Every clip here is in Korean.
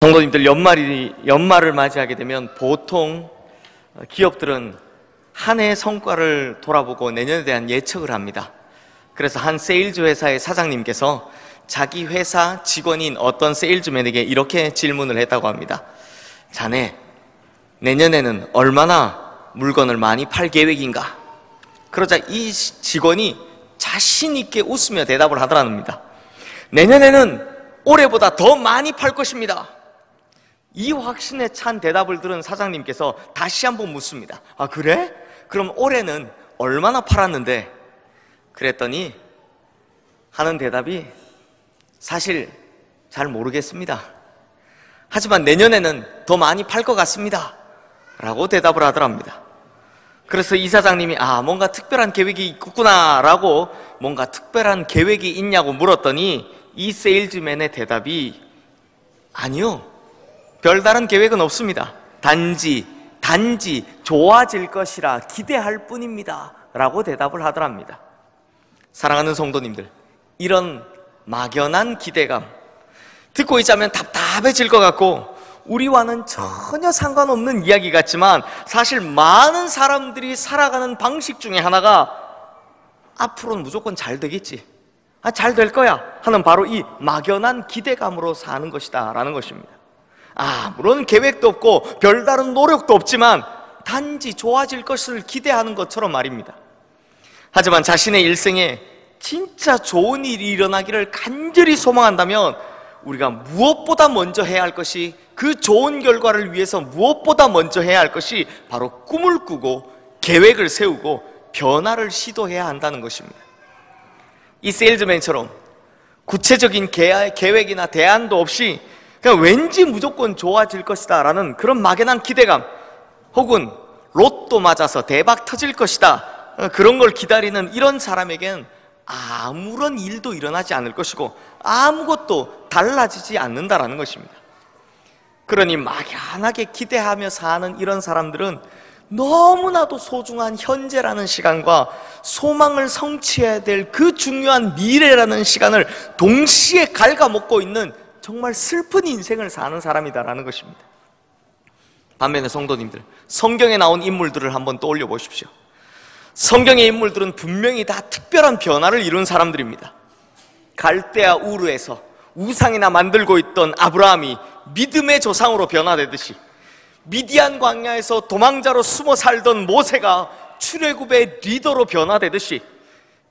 성도님들, 연말을 맞이하게 되면 보통 기업들은 한 해의 성과를 돌아보고 내년에 대한 예측을 합니다. 그래서 한 세일즈 회사의 사장님께서 자기 회사 직원인 어떤 세일즈맨에게 이렇게 질문을 했다고 합니다. 자네, 내년에는 얼마나 물건을 많이 팔 계획인가? 그러자 이 직원이 자신 있게 웃으며 대답을 하더랍니다. 내년에는 올해보다 더 많이 팔 것입니다. 이 확신에 찬 대답을 들은 사장님께서 다시 한번 묻습니다. 아, 그래? 그럼 올해는 얼마나 팔았는데? 그랬더니 하는 대답이 사실 잘 모르겠습니다. 하지만 내년에는 더 많이 팔 것 같습니다. 라고 대답을 하더랍니다. 그래서 이 사장님이 뭔가 특별한 계획이 있구나 라고 뭔가 특별한 계획이 있냐고 물었더니 이 세일즈맨의 대답이 아니요, 별다른 계획은 없습니다. 단지 좋아질 것이라 기대할 뿐입니다 라고 대답을 하더랍니다. 사랑하는 성도님들, 이런 막연한 기대감 듣고 있자면 답답해질 것 같고 우리와는 전혀 상관없는 이야기 같지만 사실 많은 사람들이 살아가는 방식 중에 하나가 앞으로는 무조건 잘 되겠지, 잘 될 거야 하는 바로 이 막연한 기대감으로 사는 것이다 라는 것입니다. 물론 계획도 없고 별다른 노력도 없지만 단지 좋아질 것을 기대하는 것처럼 말입니다. 하지만 자신의 일생에 진짜 좋은 일이 일어나기를 간절히 소망한다면 우리가 무엇보다 먼저 해야 할 것이, 그 좋은 결과를 위해서 무엇보다 먼저 해야 할 것이 바로 꿈을 꾸고 계획을 세우고 변화를 시도해야 한다는 것입니다. 이 세일즈맨처럼 구체적인 계획이나 대안도 없이 그냥 왠지 무조건 좋아질 것이다 라는 그런 막연한 기대감, 혹은 로또 맞아서 대박 터질 것이다 그런 걸 기다리는 이런 사람에겐 아무런 일도 일어나지 않을 것이고 아무것도 달라지지 않는다라는 것입니다. 그러니 막연하게 기대하며 사는 이런 사람들은 너무나도 소중한 현재라는 시간과 소망을 성취해야 될 그 중요한 미래라는 시간을 동시에 갉아먹고 있는 정말 슬픈 인생을 사는 사람이다라는 것입니다. 반면에 성도님들, 성경에 나온 인물들을 한번 떠올려 보십시오. 성경의 인물들은 분명히 다 특별한 변화를 이룬 사람들입니다. 갈대아 우르에서 우상이나 만들고 있던 아브라함이 믿음의 조상으로 변화되듯이, 미디안 광야에서 도망자로 숨어 살던 모세가 출애굽의 리더로 변화되듯이,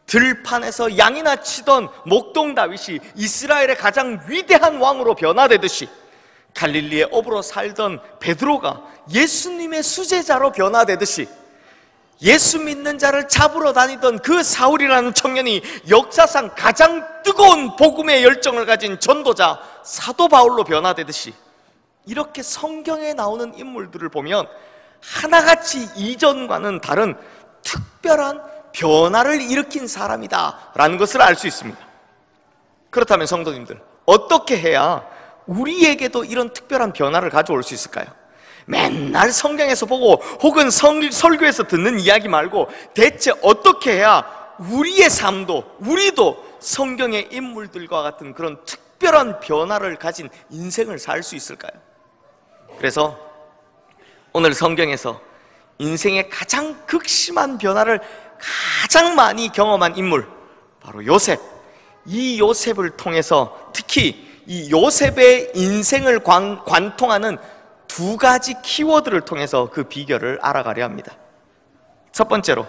들판에서 양이나 치던 목동 다윗이 이스라엘의 가장 위대한 왕으로 변화되듯이, 갈릴리의 어부로 살던 베드로가 예수님의 수제자로 변화되듯이, 예수 믿는 자를 잡으러 다니던 그 사울이라는 청년이 역사상 가장 뜨거운 복음의 열정을 가진 전도자 사도 바울로 변화되듯이, 이렇게 성경에 나오는 인물들을 보면 하나같이 이전과는 다른 특별한 변화를 일으킨 사람이다 라는 것을 알 수 있습니다. 그렇다면 성도님들, 어떻게 해야 우리에게도 이런 특별한 변화를 가져올 수 있을까요? 맨날 성경에서 보고 혹은 설교에서 듣는 이야기 말고 대체 어떻게 해야 우리의 삶도, 우리도 성경의 인물들과 같은 그런 특별한 변화를 가진 인생을 살 수 있을까요? 그래서 오늘 성경에서 인생의 가장 극심한 변화를 가장 많이 경험한 인물, 바로 요셉. 이 요셉을 통해서 특히 이 요셉의 인생을 관통하는 두 가지 키워드를 통해서 그 비결을 알아가려 합니다. 첫 번째로,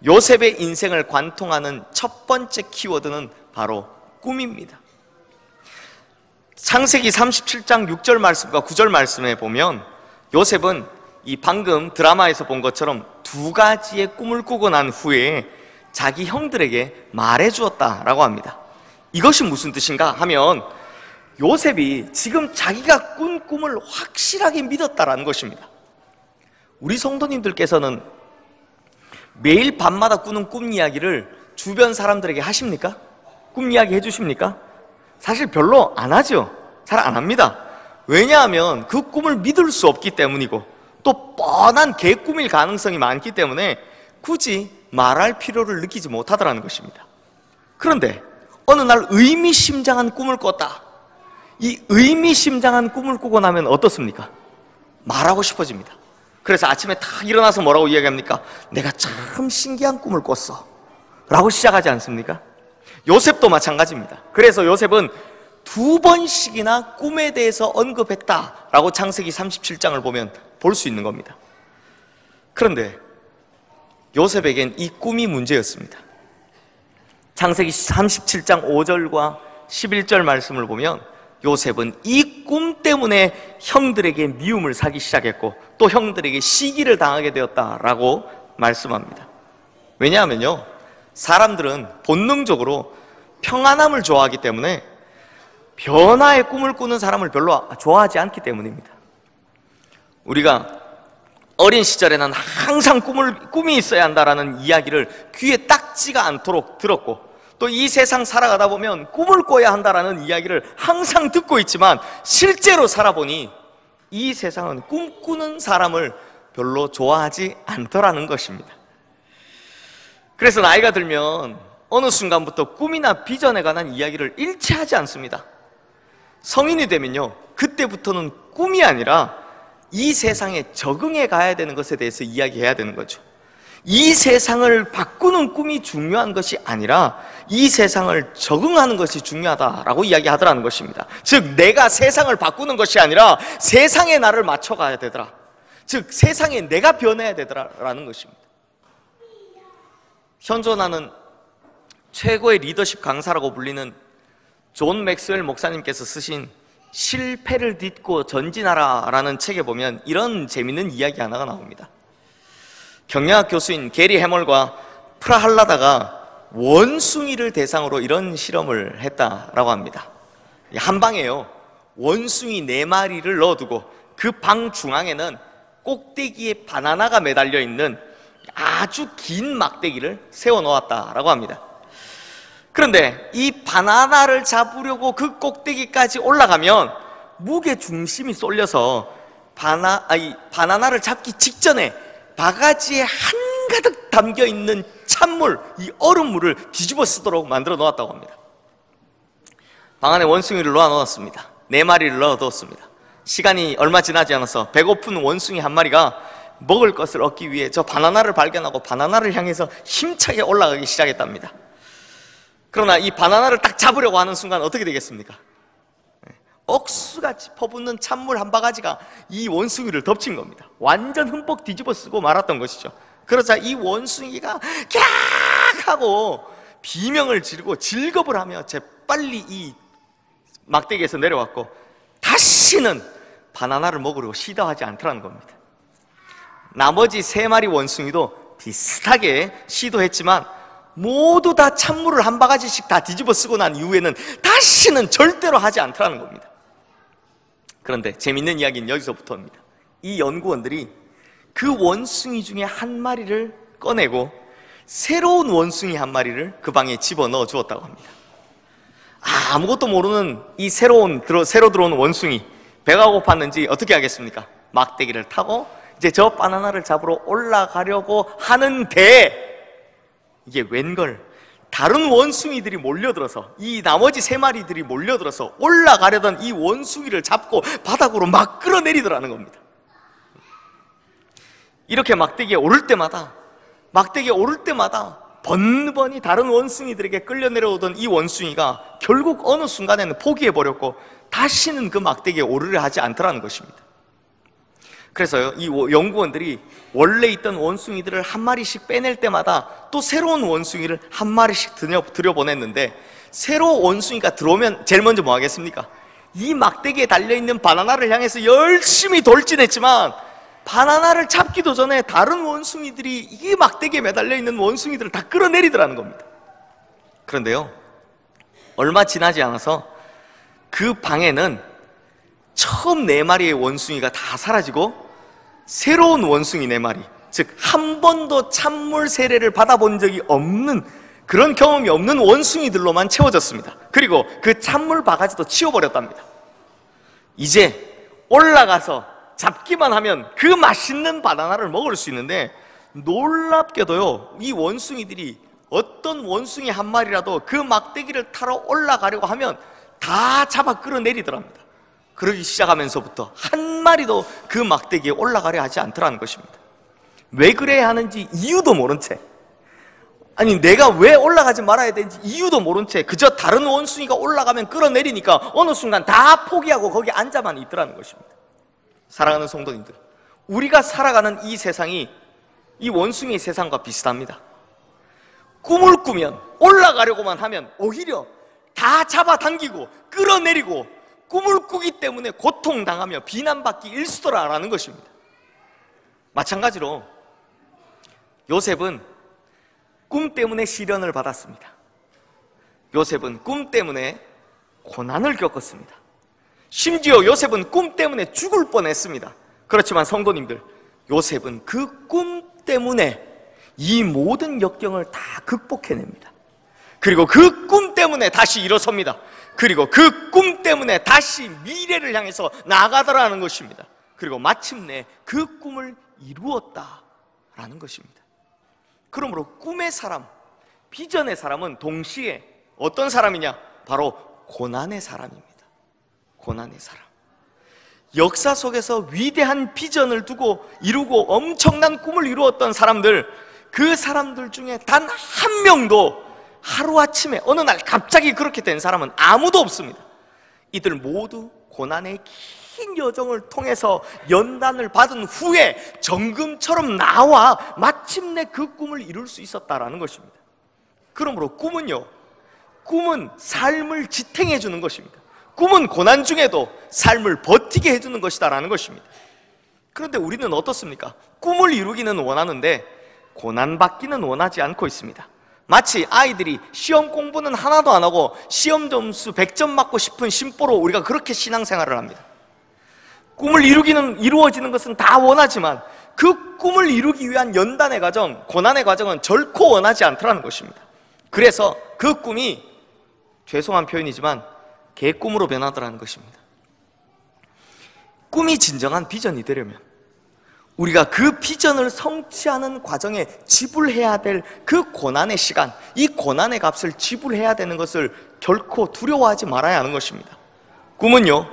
요셉의 인생을 관통하는 첫 번째 키워드는 바로 꿈입니다. 창세기 37장 6절 말씀과 9절 말씀에 보면 요셉은 이 방금 드라마에서 본 것처럼 두 가지의 꿈을 꾸고 난 후에 자기 형들에게 말해주었다라고 합니다. 이것이 무슨 뜻인가 하면 요셉이 지금 자기가 꾼 꿈을 확실하게 믿었다라는 것입니다. 우리 성도님들께서는 매일 밤마다 꾸는 꿈 이야기를 주변 사람들에게 하십니까? 꿈 이야기 해주십니까? 사실 별로 안 하죠. 잘 안 합니다. 왜냐하면 그 꿈을 믿을 수 없기 때문이고 또 뻔한 개꿈일 가능성이 많기 때문에 굳이 말할 필요를 느끼지 못하더라는 것입니다. 그런데 어느 날 의미심장한 꿈을 꿨다. 이 의미심장한 꿈을 꾸고 나면 어떻습니까? 말하고 싶어집니다. 그래서 아침에 딱 일어나서 뭐라고 이야기합니까? 내가 참 신기한 꿈을 꿨어 라고 시작하지 않습니까? 요셉도 마찬가지입니다. 그래서 요셉은 2번씩이나 꿈에 대해서 언급했다라고 창세기 37장을 보면 볼 수 있는 겁니다. 그런데 요셉에겐 이 꿈이 문제였습니다. 창세기 37장 5절과 11절 말씀을 보면 요셉은 이 꿈 때문에 형들에게 미움을 사기 시작했고 또 형들에게 시기를 당하게 되었다라고 말씀합니다. 왜냐하면요, 사람들은 본능적으로 평안함을 좋아하기 때문에 변화의 꿈을 꾸는 사람을 별로 좋아하지 않기 때문입니다. 우리가 어린 시절에는 항상 꿈이 있어야 한다라는 이야기를 귀에 딱지가 않도록 들었고, 또 이 세상 살아가다 보면 꿈을 꿔야 한다라는 이야기를 항상 듣고 있지만 실제로 살아보니 이 세상은 꿈꾸는 사람을 별로 좋아하지 않더라는 것입니다. 그래서 나이가 들면 어느 순간부터 꿈이나 비전에 관한 이야기를 일체 하지 않습니다. 성인이 되면요, 그때부터는 꿈이 아니라 이 세상에 적응해 가야 되는 것에 대해서 이야기해야 되는 거죠. 이 세상을 바꾸는 꿈이 중요한 것이 아니라 이 세상을 적응하는 것이 중요하다라고 이야기하더라는 것입니다. 즉, 내가 세상을 바꾸는 것이 아니라 세상에 나를 맞춰가야 되더라. 즉, 세상에 내가 변해야 되더라라는 것입니다. 현존하는 최고의 리더십 강사라고 불리는 존 맥스웰 목사님께서 쓰신 실패를 딛고 전진하라라는 책에 보면 이런 재미있는 이야기 하나가 나옵니다. 경영학 교수인 게리 해멀과 프라할라다가 원숭이를 대상으로 이런 실험을 했다라고 합니다. 한 방에요, 원숭이 4마리를 넣어두고 그 방 중앙에는 꼭대기에 바나나가 매달려 있는 아주 긴 막대기를 세워 놓았다라고 합니다. 그런데 이 바나나를 잡으려고 그 꼭대기까지 올라가면 무게 중심이 쏠려서 바나나를 잡기 직전에 바가지에 한가득 담겨있는 찬물, 이 얼음물을 뒤집어 쓰도록 만들어 놓았다고 합니다. 방 안에 원숭이를 놓아놓았습니다. 4마리를 넣어두었습니다. 시간이 얼마 지나지 않아서 배고픈 원숭이 한 마리가 먹을 것을 얻기 위해 저 바나나를 발견하고 바나나를 향해서 힘차게 올라가기 시작했답니다. 그러나 이 바나나를 딱 잡으려고 하는 순간 어떻게 되겠습니까? 억수같이 퍼붓는 찬물 한 바가지가 이 원숭이를 덮친 겁니다. 완전 흠뻑 뒤집어 쓰고 말았던 것이죠. 그러자 이 원숭이가 캬 하고 비명을 지르고 질겁을 하며 재빨리 이 막대기에서 내려왔고 다시는 바나나를 먹으려고 시도하지 않더라는 겁니다. 나머지 3마리 원숭이도 비슷하게 시도했지만 모두 다 찬물을 한 바가지씩 다 뒤집어 쓰고 난 이후에는 다시는 절대로 하지 않더라는 겁니다. 그런데 재밌는 이야기는 여기서부터입니다. 이 연구원들이 그 원숭이 중에 한 마리를 꺼내고 새로운 원숭이 한 마리를 그 방에 집어넣어 주었다고 합니다. 아무것도 모르는 이 새로 들어온 원숭이, 배가 고팠는지 어떻게 하겠습니까? 막대기를 타고 이제 저 바나나를 잡으러 올라가려고 하는데, 이게 웬걸, 다른 원숭이들이 몰려들어서, 이 나머지 3마리들이 몰려들어서 올라가려던 이 원숭이를 잡고 바닥으로 막 끌어내리더라는 겁니다. 이렇게 막대기에 오를 때마다 번번이 다른 원숭이들에게 끌려 내려오던 이 원숭이가 결국 어느 순간에는 포기해버렸고 다시는 그 막대기에 오르려 하지 않더라는 것입니다. 그래서요, 이 연구원들이 원래 있던 원숭이들을 한 마리씩 빼낼 때마다 또 새로운 원숭이를 한 마리씩 들여보냈는데, 새로운 원숭이가 들어오면 제일 먼저 뭐 하겠습니까? 이 막대기에 달려있는 바나나를 향해서 열심히 돌진했지만 바나나를 잡기도 전에 다른 원숭이들이 이 막대기에 매달려 있는 원숭이들을 다 끌어내리더라는 겁니다. 그런데요, 얼마 지나지 않아서 그 방에는 처음 4마리의 원숭이가 다 사라지고 새로운 원숭이 4마리, 즉 한 번도 찬물 세례를 받아본 적이 없는, 그런 경험이 없는 원숭이들로만 채워졌습니다. 그리고 그 찬물 바가지도 치워버렸답니다. 이제 올라가서 잡기만 하면 그 맛있는 바나나를 먹을 수 있는데, 놀랍게도요, 이 원숭이들이 어떤 원숭이 한 마리라도 그 막대기를 타러 올라가려고 하면 다 잡아 끌어내리더랍니다. 그러기 시작하면서부터 한 마리도 그 막대기에 올라가려 하지 않더라는 것입니다. 왜 그래야 하는지 이유도 모른 채, 아니 내가 왜 올라가지 말아야 되는지 이유도 모른 채 그저 다른 원숭이가 올라가면 끌어내리니까 어느 순간 다 포기하고 거기 앉아만 있더라는 것입니다. 사랑하는 성도님들, 우리가 살아가는 이 세상이 이 원숭이의 세상과 비슷합니다. 꿈을 꾸면, 올라가려고만 하면 오히려 다 잡아당기고 끌어내리고 꿈을 꾸기 때문에 고통당하며 비난받기 일쑤더라라는 것입니다. 마찬가지로 요셉은 꿈 때문에 시련을 받았습니다. 요셉은 꿈 때문에 고난을 겪었습니다. 심지어 요셉은 꿈 때문에 죽을 뻔했습니다. 그렇지만 성도님들, 요셉은 그 꿈 때문에 이 모든 역경을 다 극복해냅니다. 그리고 그 꿈 때문에 다시 일어섭니다. 그리고 그 꿈 때문에 다시 미래를 향해서 나아가더라는 것입니다. 그리고 마침내 그 꿈을 이루었다라는 것입니다. 그러므로 꿈의 사람, 비전의 사람은 동시에 어떤 사람이냐? 바로 고난의 사람입니다. 고난의 사람. 역사 속에서 위대한 비전을 두고 이루고 엄청난 꿈을 이루었던 사람들, 그 사람들 중에 단 한 명도 하루아침에 어느 날 갑자기 그렇게 된 사람은 아무도 없습니다. 이들 모두 고난의 긴 여정을 통해서 연단을 받은 후에 정금처럼 나와 마침내 그 꿈을 이룰 수 있었다라는 것입니다. 그러므로 꿈은요, 꿈은 삶을 지탱해 주는 것입니다. 꿈은 고난 중에도 삶을 버티게 해주는 것이다라는 것입니다. 그런데 우리는 어떻습니까? 꿈을 이루기는 원하는데 고난받기는 원하지 않고 있습니다. 마치 아이들이 시험 공부는 하나도 안 하고 시험 점수 100점 맞고 싶은 심보로 우리가 그렇게 신앙생활을 합니다. 꿈을 이루어지는 것은 다 원하지만 그 꿈을 이루기 위한 연단의 과정, 고난의 과정은 결코 원하지 않더라는 것입니다. 그래서 그 꿈이, 죄송한 표현이지만 개꿈으로 변하더라는 것입니다. 꿈이 진정한 비전이 되려면 우리가 그 비전을 성취하는 과정에 지불해야 될 그 고난의 시간, 이 고난의 값을 지불해야 되는 것을 결코 두려워하지 말아야 하는 것입니다. 꿈은요,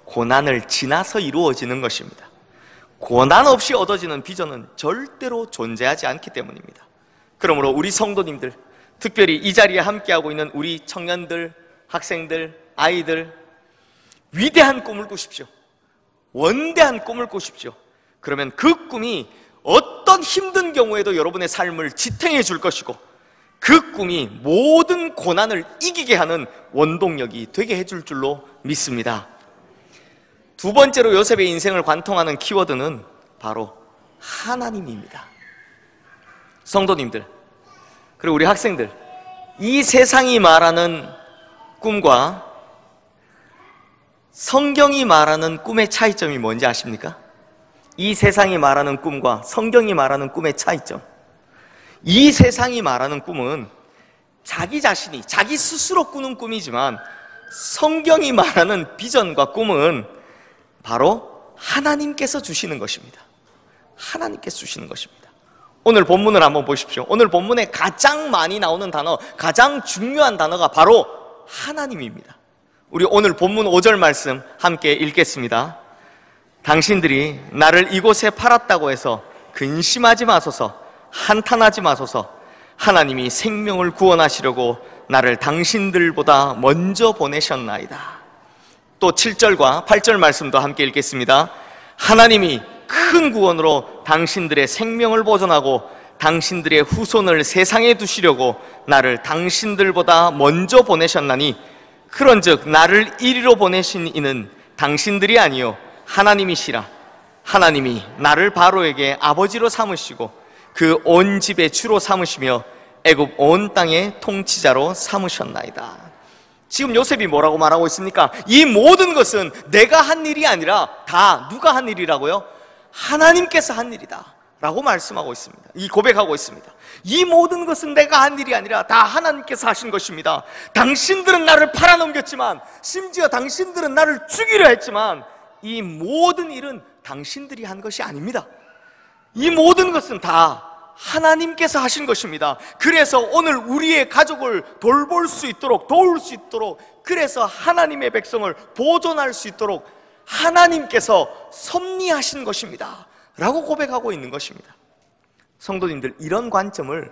고난을 지나서 이루어지는 것입니다. 고난 없이 얻어지는 비전은 절대로 존재하지 않기 때문입니다. 그러므로 우리 성도님들, 특별히 이 자리에 함께하고 있는 우리 청년들, 학생들, 아이들, 위대한 꿈을 꾸십시오. 원대한 꿈을 꾸십시오. 그러면 그 꿈이 어떤 힘든 경우에도 여러분의 삶을 지탱해 줄 것이고, 그 꿈이 모든 고난을 이기게 하는 원동력이 되게 해줄 줄로 믿습니다. 두 번째로 요셉의 인생을 관통하는 키워드는 바로 하나님입니다. 성도님들, 그리고 우리 학생들, 이 세상이 말하는 꿈과 성경이 말하는 꿈의 차이점이 뭔지 아십니까? 이 세상이 말하는 꿈과 성경이 말하는 꿈의 차이점. 이 세상이 말하는 꿈은 자기 자신이, 자기 스스로 꾸는 꿈이지만 성경이 말하는 비전과 꿈은 바로 하나님께서 주시는 것입니다. 하나님께서 주시는 것입니다. 오늘 본문을 한번 보십시오. 오늘 본문에 가장 많이 나오는 단어, 가장 중요한 단어가 바로 하나님입니다. 우리 오늘 본문 5절 말씀 함께 읽겠습니다. 당신들이 나를 이곳에 팔았다고 해서 근심하지 마소서, 한탄하지 마소서. 하나님이 생명을 구원하시려고 나를 당신들보다 먼저 보내셨나이다. 또 7절과 8절 말씀도 함께 읽겠습니다. 하나님이 큰 구원으로 당신들의 생명을 보존하고 당신들의 후손을 세상에 두시려고 나를 당신들보다 먼저 보내셨나니, 그런즉 나를 이리로 보내신 이는 당신들이 아니요 하나님이시라. 하나님이 나를 바로에게 아버지로 삼으시고 그 온 집의 주로 삼으시며 애굽 온 땅의 통치자로 삼으셨나이다. 지금 요셉이 뭐라고 말하고 있습니까? 이 모든 것은 내가 한 일이 아니라 다 누가 한 일이라고요? 하나님께서 한 일이다 라고 말씀하고 있습니다. 이 고백하고 있습니다. 이 모든 것은 내가 한 일이 아니라 다 하나님께서 하신 것입니다. 당신들은 나를 팔아넘겼지만, 심지어 당신들은 나를 죽이려 했지만, 이 모든 일은 당신들이 한 것이 아닙니다. 이 모든 것은 다 하나님께서 하신 것입니다. 그래서 오늘 우리의 가족을 돌볼 수 있도록, 도울 수 있도록, 그래서 하나님의 백성을 보존할 수 있도록 하나님께서 섭리하신 것입니다 라고 고백하고 있는 것입니다. 성도님들, 이런 관점을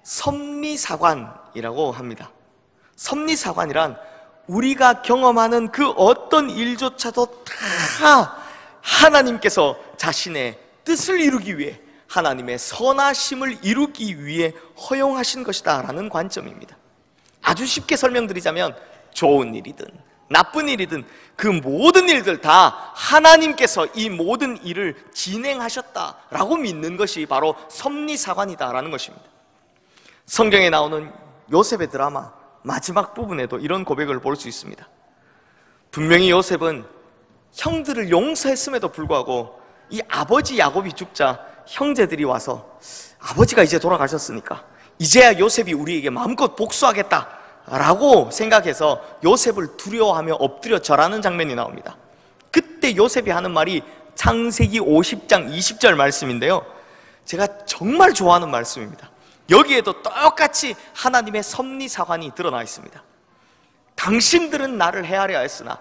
섭리사관이라고 합니다. 섭리사관이란 우리가 경험하는 그 어떤 일조차도 다 하나님께서 자신의 뜻을 이루기 위해, 하나님의 선하심을 이루기 위해 허용하신 것이다 라는 관점입니다. 아주 쉽게 설명드리자면 좋은 일이든 나쁜 일이든 그 모든 일들 다 하나님께서 이 모든 일을 진행하셨다라고 믿는 것이 바로 섭리사관이다라는 것입니다. 성경에 나오는 요셉의 드라마 마지막 부분에도 이런 고백을 볼 수 있습니다. 분명히 요셉은 형들을 용서했음에도 불구하고 이 아버지 야곱이 죽자 형제들이 와서 아버지가 이제 돌아가셨으니까 이제야 요셉이 우리에게 마음껏 복수하겠다 라고 생각해서 요셉을 두려워하며 엎드려 절하는 장면이 나옵니다. 그때 요셉이 하는 말이 창세기 50장 20절 말씀인데요, 제가 정말 좋아하는 말씀입니다. 여기에도 똑같이 하나님의 섭리사관이 드러나 있습니다. 당신들은 나를 헤아려 했으나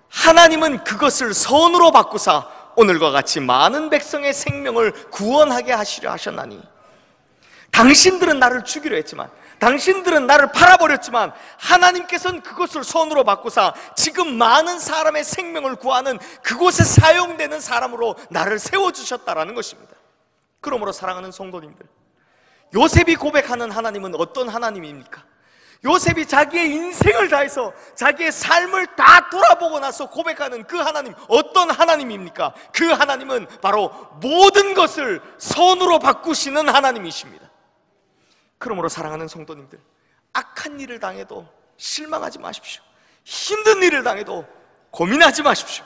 하나님은 그것을 선으로 바꾸사 오늘과 같이 많은 백성의 생명을 구원하게 하시려 하셨나니, 당신들은 나를 죽이려 했지만, 당신들은 나를 팔아버렸지만 하나님께서는 그것을 선으로 바꾸사 지금 많은 사람의 생명을 구하는 그곳에 사용되는 사람으로 나를 세워주셨다라는 것입니다. 그러므로 사랑하는 성도님들, 요셉이 고백하는 하나님은 어떤 하나님입니까? 요셉이 자기의 인생을 다해서 자기의 삶을 다 돌아보고 나서 고백하는 그 하나님, 어떤 하나님입니까? 그 하나님은 바로 모든 것을 선으로 바꾸시는 하나님이십니다. 그러므로 사랑하는 성도님들, 악한 일을 당해도 실망하지 마십시오. 힘든 일을 당해도 고민하지 마십시오.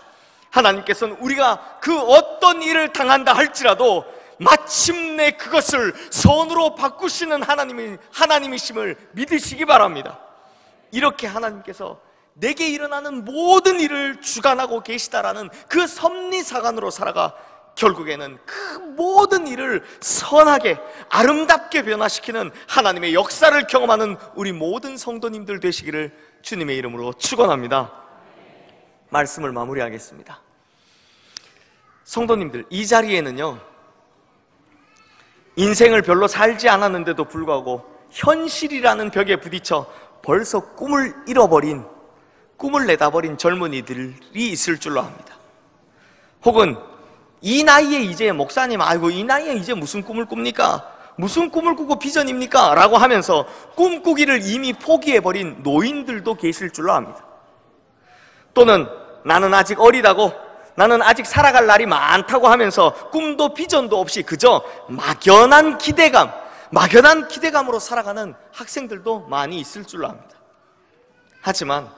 하나님께서는 우리가 그 어떤 일을 당한다 할지라도 마침내 그것을 선으로 바꾸시는 하나님이심을 믿으시기 바랍니다. 이렇게 하나님께서 내게 일어나는 모든 일을 주관하고 계시다라는 그 섭리사관으로 살아가 결국에는 그 모든 일을 선하게 아름답게 변화시키는 하나님의 역사를 경험하는 우리 모든 성도님들 되시기를 주님의 이름으로 축원합니다. 말씀을 마무리하겠습니다. 성도님들, 이 자리에는요, 인생을 별로 살지 않았는데도 불구하고 현실이라는 벽에 부딪혀 벌써 꿈을 잃어버린, 꿈을 내다버린 젊은이들이 있을 줄로 압니다. 혹은 이 나이에 이제 목사님, 아이고 이 나이에 이제 무슨 꿈을 꿉니까? 무슨 꿈을 꾸고 비전입니까? 라고 하면서 꿈꾸기를 이미 포기해버린 노인들도 계실 줄로 압니다. 또는 나는 아직 어리다고, 나는 아직 살아갈 날이 많다고 하면서 꿈도 비전도 없이 그저 막연한 기대감으로 살아가는 학생들도 많이 있을 줄로 압니다. 하지만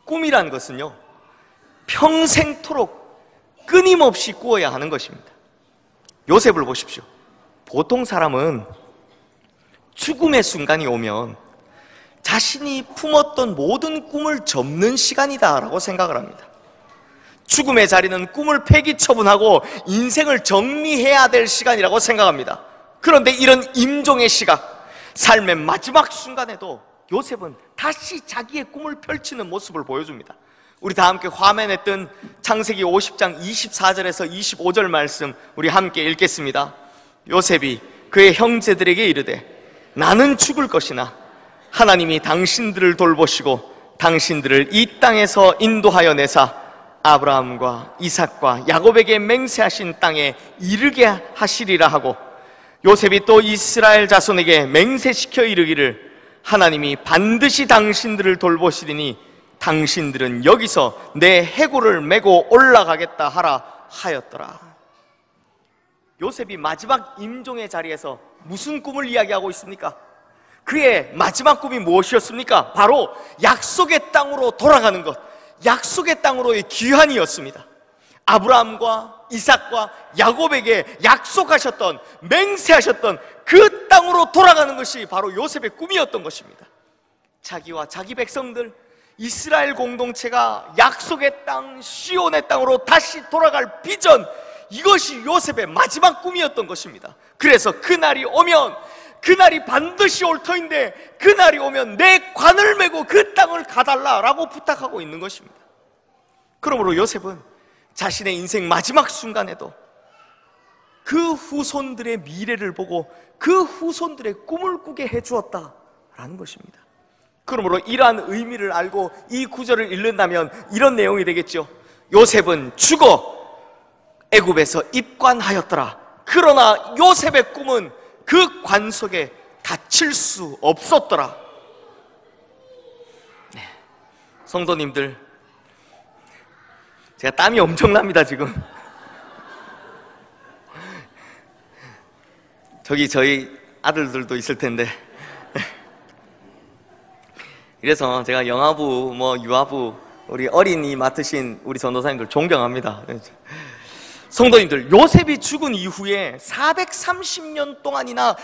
꿈이란 것은요, 평생토록 끊임없이 꾸어야 하는 것입니다. 요셉을 보십시오. 보통 사람은 죽음의 순간이 오면 자신이 품었던 모든 꿈을 접는 시간이다라고 생각을 합니다. 죽음의 자리는 꿈을 폐기 처분하고 인생을 정리해야 될 시간이라고 생각합니다. 그런데 이런 임종의 시각, 삶의 마지막 순간에도 요셉은 다시 자기의 꿈을 펼치는 모습을 보여줍니다. 우리 다 함께 화면에 뜬 창세기 50장 24절에서 25절 말씀 우리 함께 읽겠습니다. 요셉이 그의 형제들에게 이르되 나는 죽을 것이나 하나님이 당신들을 돌보시고 당신들을 이 땅에서 인도하여 내사 아브라함과 이삭과 야곱에게 맹세하신 땅에 이르게 하시리라 하고, 요셉이 또 이스라엘 자손에게 맹세시켜 이르기를 하나님이 반드시 당신들을 돌보시리니 당신들은 여기서 내 해골을 메고 올라가겠다 하라 하였더라. 요셉이 마지막 임종의 자리에서 무슨 꿈을 이야기하고 있습니까? 그의 마지막 꿈이 무엇이었습니까? 바로 약속의 땅으로 돌아가는 것, 약속의 땅으로의 귀환이었습니다. 아브라함과 이삭과 야곱에게 약속하셨던, 맹세하셨던 그 땅으로 돌아가는 것이 바로 요셉의 꿈이었던 것입니다. 자기와 자기 백성들, 이스라엘 공동체가 약속의 땅, 시온의 땅으로 다시 돌아갈 비전, 이것이 요셉의 마지막 꿈이었던 것입니다. 그래서 그날이 오면, 그날이 반드시 올 터인데 그날이 오면 내 관을 메고 그 땅을 가달라라고 부탁하고 있는 것입니다. 그러므로 요셉은 자신의 인생 마지막 순간에도 그 후손들의 미래를 보고 그 후손들의 꿈을 꾸게 해주었다라는 것입니다. 그러므로 이러한 의미를 알고 이 구절을 읽는다면 이런 내용이 되겠죠. 요셉은 죽어 애굽에서 입관하였더라. 그러나 요셉의 꿈은 그 관 속에 닫힐 수 없었더라. 네. 성도님들, 제가 땀이 엄청납니다 지금. 저기 저희 아들들도 있을 텐데. 그래서 제가 영아부, 유아부, 우리 어린이 맡으신 우리 전도사님들 존경합니다. 성도님들, 요셉이 죽은 이후에 430년 동안이나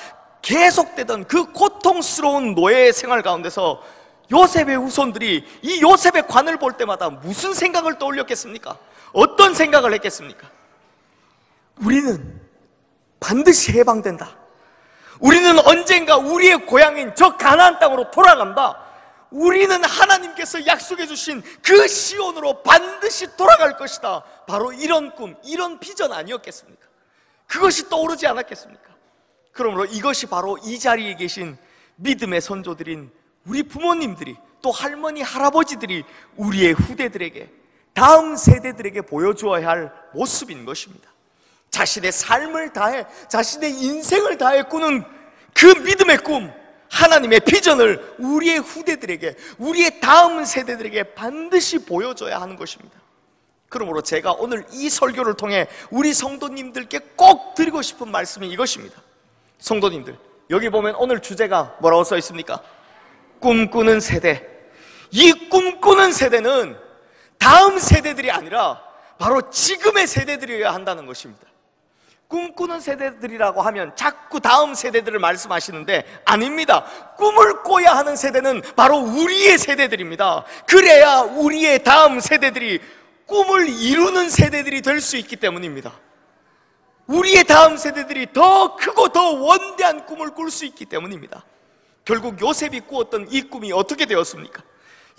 계속되던 그 고통스러운 노예 생활 가운데서 요셉의 후손들이 이 요셉의 관을 볼 때마다 무슨 생각을 떠올렸겠습니까? 어떤 생각을 했겠습니까? 우리는 반드시 해방된다. 우리는 언젠가 우리의 고향인 저 가나안 땅으로 돌아간다. 우리는 하나님께서 약속해 주신 그 시온으로 반드시 돌아갈 것이다. 바로 이런 꿈, 이런 비전 아니었겠습니까? 그것이 떠오르지 않았겠습니까? 그러므로 이것이 바로 이 자리에 계신 믿음의 선조들인 우리 부모님들이, 또 할머니, 할아버지들이 우리의 후대들에게, 다음 세대들에게 보여주어야 할 모습인 것입니다. 자신의 삶을 다해, 자신의 인생을 다해 꾸는 그 믿음의 꿈, 하나님의 비전을 우리의 후대들에게, 우리의 다음 세대들에게 반드시 보여줘야 하는 것입니다. 그러므로 제가 오늘 이 설교를 통해 우리 성도님들께 꼭 드리고 싶은 말씀이 이것입니다. 성도님들, 여기 보면 오늘 주제가 뭐라고 써 있습니까? 꿈꾸는 세대. 이 꿈꾸는 세대는 다음 세대들이 아니라 바로 지금의 세대들이어야 한다는 것입니다. 꿈꾸는 세대들이라고 하면 자꾸 다음 세대들을 말씀하시는데 아닙니다. 꿈을 꿔야 하는 세대는 바로 우리의 세대들입니다. 그래야 우리의 다음 세대들이 꿈을 이루는 세대들이 될 수 있기 때문입니다. 우리의 다음 세대들이 더 크고 더 원대한 꿈을 꿀 수 있기 때문입니다. 결국 요셉이 꾸었던 이 꿈이 어떻게 되었습니까?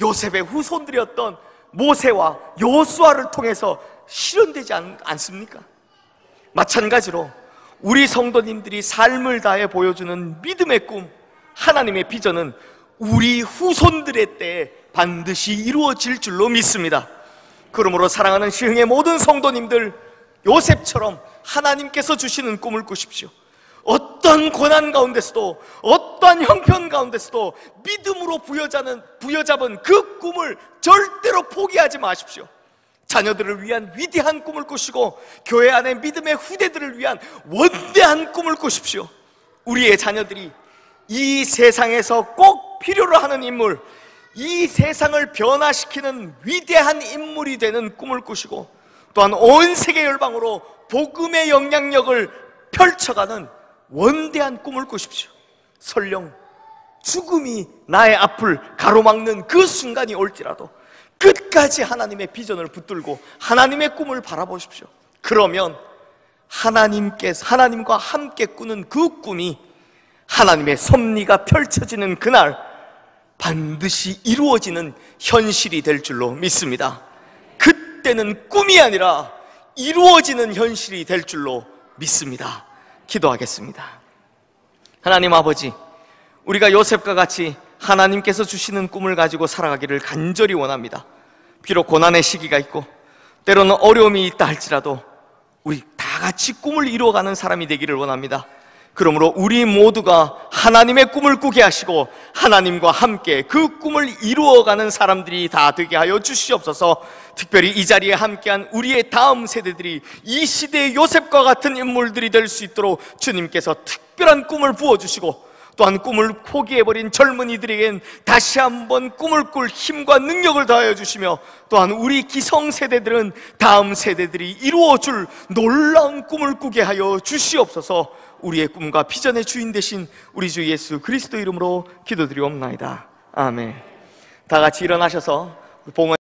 요셉의 후손들이었던 모세와 여호수아를 통해서 실현되지 않습니까? 마찬가지로 우리 성도님들이 삶을 다해 보여주는 믿음의 꿈, 하나님의 비전은 우리 후손들의 때에 반드시 이루어질 줄로 믿습니다. 그러므로 사랑하는 시흥의 모든 성도님들, 요셉처럼 하나님께서 주시는 꿈을 꾸십시오. 어떤 고난 가운데서도, 어떠한 형편 가운데서도 믿음으로 부여잡은 그 꿈을 절대로 포기하지 마십시오. 자녀들을 위한 위대한 꿈을 꾸시고 교회 안의 믿음의 후대들을 위한 원대한 꿈을 꾸십시오. 우리의 자녀들이 이 세상에서 꼭 필요로 하는 인물, 이 세상을 변화시키는 위대한 인물이 되는 꿈을 꾸시고, 또한 온 세계 열방으로 복음의 영향력을 펼쳐가는 원대한 꿈을 꾸십시오. 설령 죽음이 나의 앞을 가로막는 그 순간이 올지라도 끝까지 하나님의 비전을 붙들고 하나님의 꿈을 바라보십시오. 그러면 하나님과 함께 꾸는 그 꿈이 하나님의 섭리가 펼쳐지는 그날 반드시 이루어지는 현실이 될 줄로 믿습니다. 그때는 꿈이 아니라 이루어지는 현실이 될 줄로 믿습니다. 기도하겠습니다. 하나님 아버지, 우리가 요셉과 같이 하나님께서 주시는 꿈을 가지고 살아가기를 간절히 원합니다. 비록 고난의 시기가 있고 때로는 어려움이 있다 할지라도 우리 다 같이 꿈을 이루어가는 사람이 되기를 원합니다. 그러므로 우리 모두가 하나님의 꿈을 꾸게 하시고 하나님과 함께 그 꿈을 이루어가는 사람들이 다 되게 하여 주시옵소서. 특별히 이 자리에 함께한 우리의 다음 세대들이 이 시대의 요셉과 같은 인물들이 될 수 있도록 주님께서 특별한 꿈을 부어주시고, 또한 꿈을 포기해버린 젊은이들에겐 다시 한번 꿈을 꿀 힘과 능력을 더하여 주시며, 또한 우리 기성세대들은 다음 세대들이 이루어줄 놀라운 꿈을 꾸게 하여 주시옵소서. 우리의 꿈과 비전의 주인 되신 우리 주 예수 그리스도 이름으로 기도드리옵나이다. 아멘. 다 같이 일어나셔서 봉헌